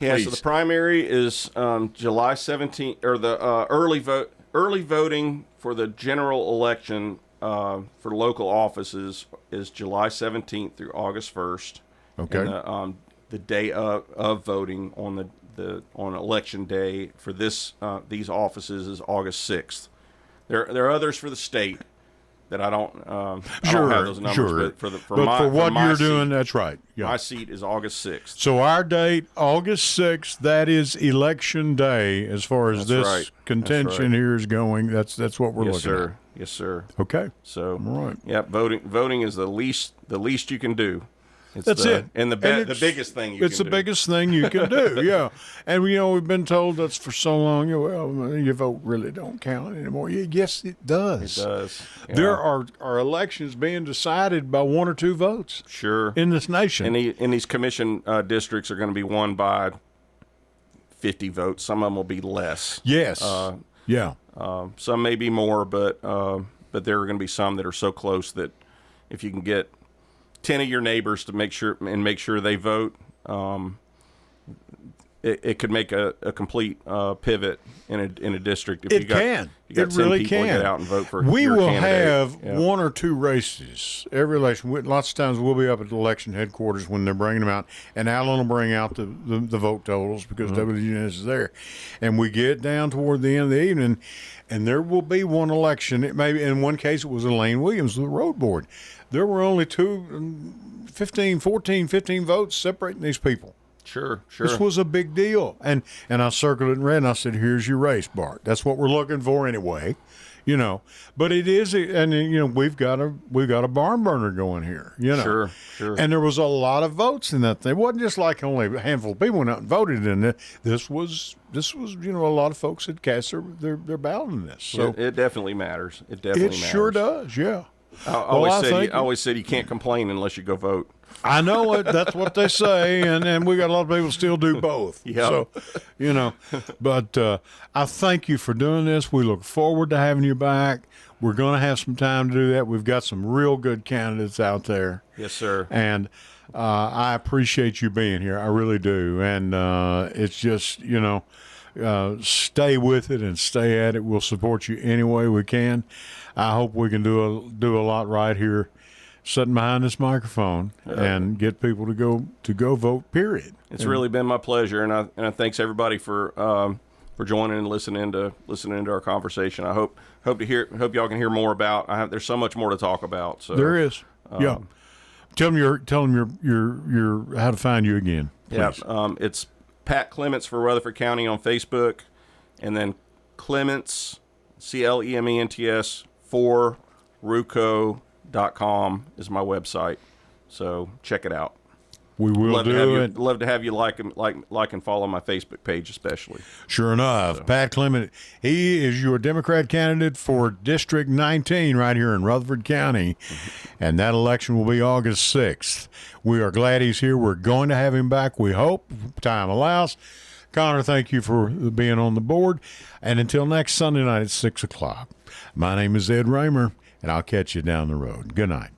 Yeah, Please. so the primary is July 17th, or the early voting for the general election for local offices is July 17th through August 1st. Okay. And the day of voting on on election day for these offices is August 6th. There are others for the state that I don't have those numbers, but for what you're seat, doing, that's right. Yeah. My seat is August 6th. So our date, August 6th, that is election day as far as contention here is going. That's what we're looking at. Yes, sir. Okay. So, all right. Yeah, voting is the least you can do. That's it. And the biggest thing you can do. It's the biggest thing you can do, yeah. And, we've been told that's for so long, your vote really don't count anymore. Yes, it does. It does. Yeah. There are elections being decided by one or two votes. Sure. In this nation. And these commission districts are going to be won by 50 votes. Some of them will be less. Yes. Yeah. Some may be more, but there are going to be some that are so close that if you can get 10 of your neighbors to make sure they vote, it could make a complete pivot in a district. If it can. You got 10 really people can. Get out and vote for we your will candidate. have one or two races every election. Lots of times we'll be up at the election headquarters when they're bringing them out, and Alan will bring out the vote totals because WGNS is there. And we get down toward the end of the evening, and there will be one election. It may be, in one case, it was Elaine Williams, the road board. There were only 15 votes separating these people. Sure. This was a big deal. And I circled it in red, and I said, here's your race, Bart. That's what we're looking for anyway, But it is, and, we've got a barn burner going here, Sure. And there was a lot of votes in that thing. It wasn't just like only a handful of people went out and voted in it. This was, a lot of folks had cast their ballot in this. So it definitely matters. It sure does, yeah. I always said you can't complain unless you go vote. I know it. That's what they say, and we got a lot of people still do both. Yeah. So, but I thank you for doing this. We look forward to having you back. We're going to have some time to do that. We've got some real good candidates out there. Yes, sir. And I appreciate you being here. I really do. And it's just, stay with it and stay at it. We'll support you any way we can. I hope we can do a lot right here, sitting behind this microphone, and get people to go vote. Period. It's really been my pleasure, and I thanks everybody for joining and listening to our conversation. I hope y'all can hear more about. There's so much more to talk about. So there is. Yeah. Tell them your how to find you again. Please. Yeah. It's Pat Clements for Rutherford County on Facebook, and then Clements, Clements, for Ruco.com is my website, so check it out. We will love to have you like and follow my Facebook page, especially. Sure enough, so. Pat Clement, he is your Democrat candidate for District 19 right here in Rutherford County, and that election will be August 6th. We are glad he's here. We're going to have him back, we hope, if time allows. Connor, thank you for being on the board, and until next Sunday night at 6 o'clock, my name is Ed Raymer, and I'll catch you down the road. Good night.